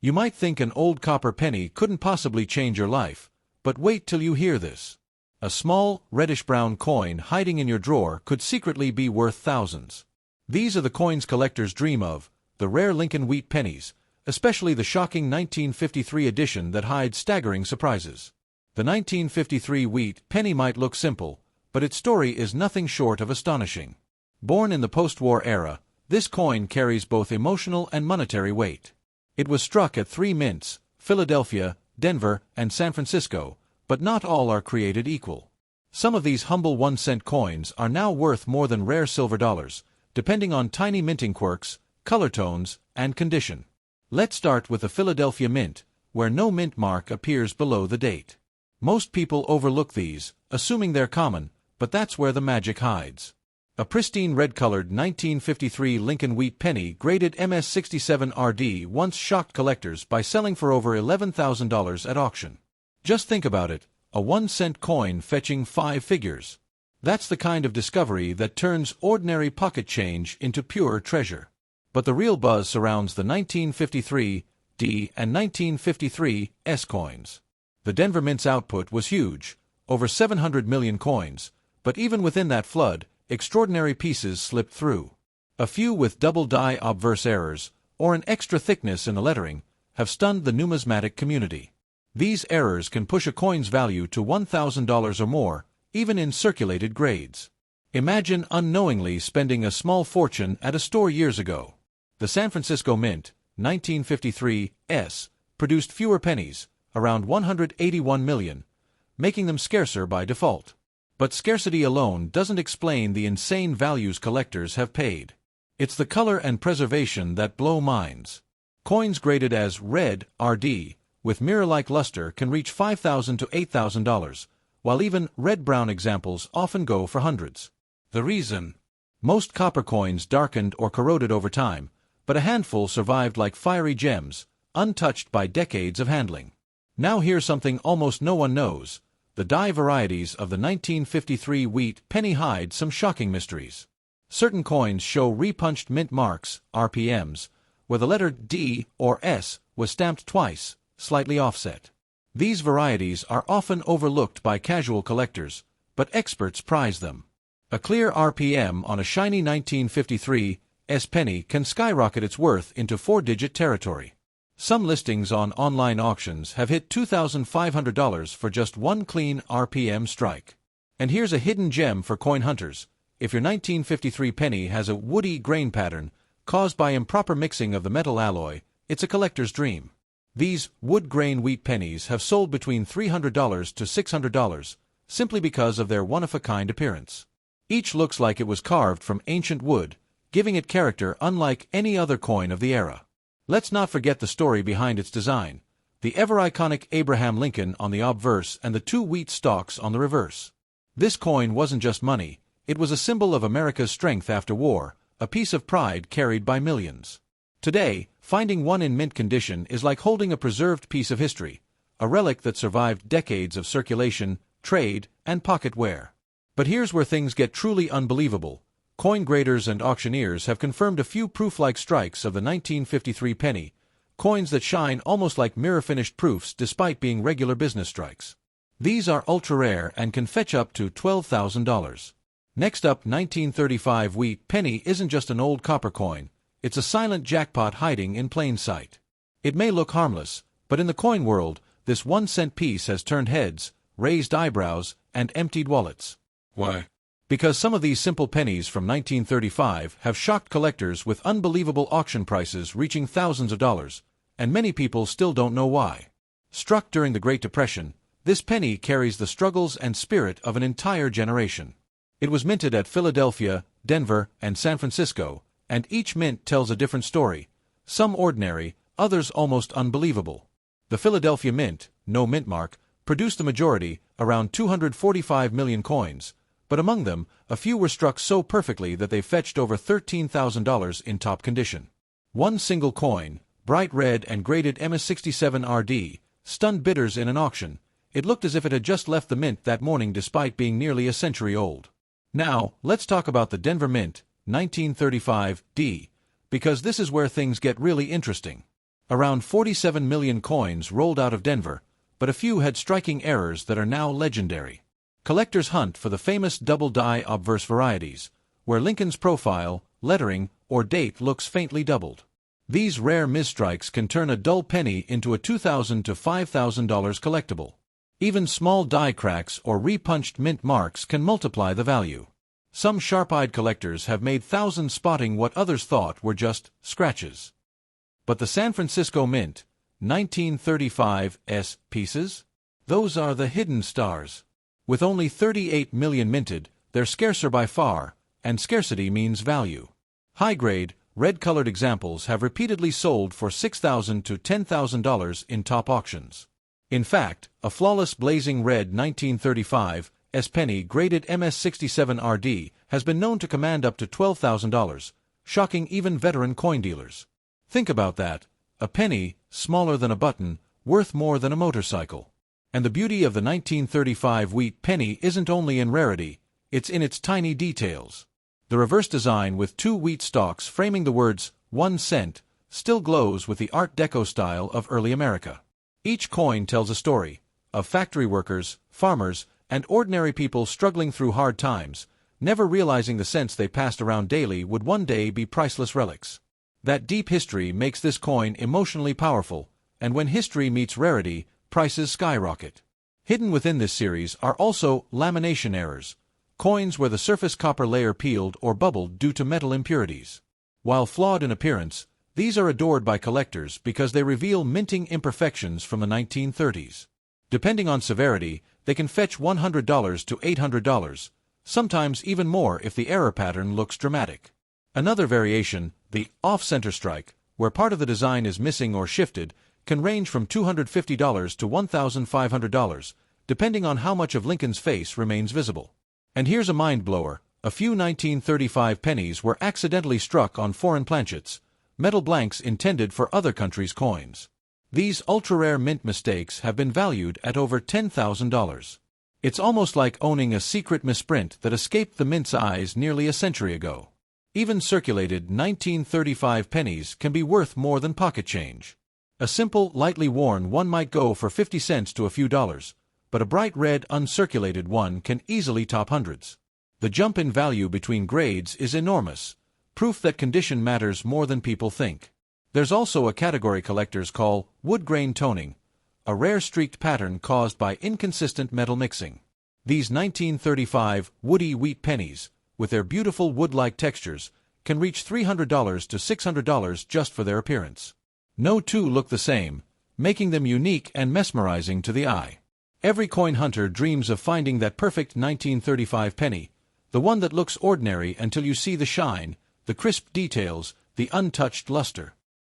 You might think an old copper penny couldn't possibly change your life, but wait till you hear this. A small, reddish-brown coin hiding in your drawer could secretly be worth thousands. These are the coins collectors dream of, the rare Lincoln Wheat Pennies, especially the shocking 1953 edition that hides staggering surprises. The 1953 Wheat Penny might look simple, but its story is nothing short of astonishing. Born in the post-war era, this coin carries both emotional and monetary weight. It was struck at 3 mints, Philadelphia, Denver, and San Francisco, but not all are created equal. Some of these humble 1-cent coins are now worth more than rare silver dollars, depending on tiny minting quirks, color tones, and condition. Let's start with the Philadelphia Mint, where no mint mark appears below the date. Most people overlook these, assuming they're common, but that's where the magic hides. A pristine red-colored 1953 Lincoln Wheat Penny graded MS67RD once shocked collectors by selling for over $11,000 at auction. Just think about it, a 1-cent coin fetching 5 figures. That's the kind of discovery that turns ordinary pocket change into pure treasure. But the real buzz surrounds the 1953 D and 1953 S coins. The Denver Mint's output was huge, over 700 million coins, but even within that flood, extraordinary pieces slipped through. A few with double die obverse errors, or an extra thickness in the lettering, have stunned the numismatic community. These errors can push a coin's value to $1,000 or more, even in circulated grades. Imagine unknowingly spending a small fortune at a store years ago. The San Francisco Mint, 1953 S, produced fewer pennies, around 181 million, making them scarcer by default. But scarcity alone doesn't explain the insane values collectors have paid. It's the color and preservation that blow minds. Coins graded as red RD, with mirror-like luster, can reach $5,000 to $8,000, while even red-brown examples often go for hundreds. The reason? Most copper coins darkened or corroded over time, but a handful survived like fiery gems, untouched by decades of handling. Now here's something almost no one knows. The die varieties of the 1953 Wheat Penny hide some shocking mysteries. Certain coins show repunched mint marks, RPMs, where the letter D or S was stamped twice, slightly offset. These varieties are often overlooked by casual collectors, but experts prize them. A clear RPM on a shiny 1953 S penny can skyrocket its worth into 4-digit territory. Some listings on online auctions have hit $2,500 for just one clean RPM strike. And here's a hidden gem for coin hunters. If your 1953 penny has a woody grain pattern caused by improper mixing of the metal alloy, it's a collector's dream. These wood grain wheat pennies have sold between $300 to $600, simply because of their one-of-a-kind appearance. Each looks like it was carved from ancient wood, giving it character unlike any other coin of the era. Let's not forget the story behind its design. The ever-iconic Abraham Lincoln on the obverse and the 2 wheat stalks on the reverse. This coin wasn't just money, it was a symbol of America's strength after war, a piece of pride carried by millions. Today, finding one in mint condition is like holding a preserved piece of history, a relic that survived decades of circulation, trade, and pocket wear. But here's where things get truly unbelievable. Coin graders and auctioneers have confirmed a few proof-like strikes of the 1953 penny, coins that shine almost like mirror-finished proofs despite being regular business strikes. These are ultra-rare and can fetch up to $12,000. Next up, 1935 Wheat Penny isn't just an old copper coin, it's a silent jackpot hiding in plain sight. It may look harmless, but in the coin world, this 1-cent piece has turned heads, raised eyebrows, and emptied wallets. Why? Because some of these simple pennies from 1935 have shocked collectors with unbelievable auction prices reaching thousands of dollars, and many people still don't know why. Struck during the Great Depression, this penny carries the struggles and spirit of an entire generation. It was minted at Philadelphia, Denver, and San Francisco, and each mint tells a different story, some ordinary, others almost unbelievable. The Philadelphia Mint, no mint mark, produced the majority, around 245 million coins, but among them, a few were struck so perfectly that they fetched over $13,000 in top condition. One single coin, bright red and graded MS67RD, stunned bidders in an auction. It looked as if it had just left the mint that morning despite being nearly a century old. Now, let's talk about the Denver Mint, 1935 D, because this is where things get really interesting. Around 47 million coins rolled out of Denver, but a few had striking errors that are now legendary. Collectors hunt for the famous double-die obverse varieties, where Lincoln's profile, lettering, or date looks faintly doubled. These rare misstrikes can turn a dull penny into a $2,000 to $5,000 collectible. Even small die cracks or repunched mint marks can multiply the value. Some sharp-eyed collectors have made thousands spotting what others thought were just scratches. But the San Francisco Mint, 1935's pieces? Those are the hidden stars. With only 38 million minted, they're scarcer by far, and scarcity means value. High-grade, red-colored examples have repeatedly sold for $6,000 to $10,000 in top auctions. In fact, a flawless blazing red 1935 penny graded MS67RD has been known to command up to $12,000, shocking even veteran coin dealers. Think about that, a penny, smaller than a button, worth more than a motorcycle. And the beauty of the 1935 wheat penny isn't only in rarity, it's in its tiny details. The reverse design with two wheat stalks framing the words 1 cent still glows with the Art Deco style of early America. Each coin tells a story of factory workers, farmers, and ordinary people struggling through hard times, never realizing the cents they passed around daily would one day be priceless relics. That deep history makes this coin emotionally powerful, and when history meets rarity, prices skyrocket. Hidden within this series are also lamination errors, coins where the surface copper layer peeled or bubbled due to metal impurities. While flawed in appearance, these are adored by collectors because they reveal minting imperfections from the 1930s. Depending on severity, they can fetch $100 to $800, sometimes even more if the error pattern looks dramatic. Another variation, the off-center strike, where part of the design is missing or shifted, can range from $250 to $1,500, depending on how much of Lincoln's face remains visible. And here's a mind-blower. A few 1935 pennies were accidentally struck on foreign planchets, metal blanks intended for other countries' coins. These ultra-rare mint mistakes have been valued at over $10,000. It's almost like owning a secret misprint that escaped the mint's eyes nearly a century ago. Even circulated 1935 pennies can be worth more than pocket change. A simple, lightly worn one might go for 50 cents to a few dollars, but a bright red, uncirculated one can easily top hundreds. The jump in value between grades is enormous, proof that condition matters more than people think. There's also a category collectors call wood grain toning, a rare streaked pattern caused by inconsistent metal mixing. These 1935 woody wheat pennies, with their beautiful wood-like textures, can reach $300 to $600 just for their appearance. No two look the same, making them unique and mesmerizing to the eye. Every coin hunter dreams of finding that perfect 1935 penny, the one that looks ordinary until you see the shine, the crisp details, the untouched luster.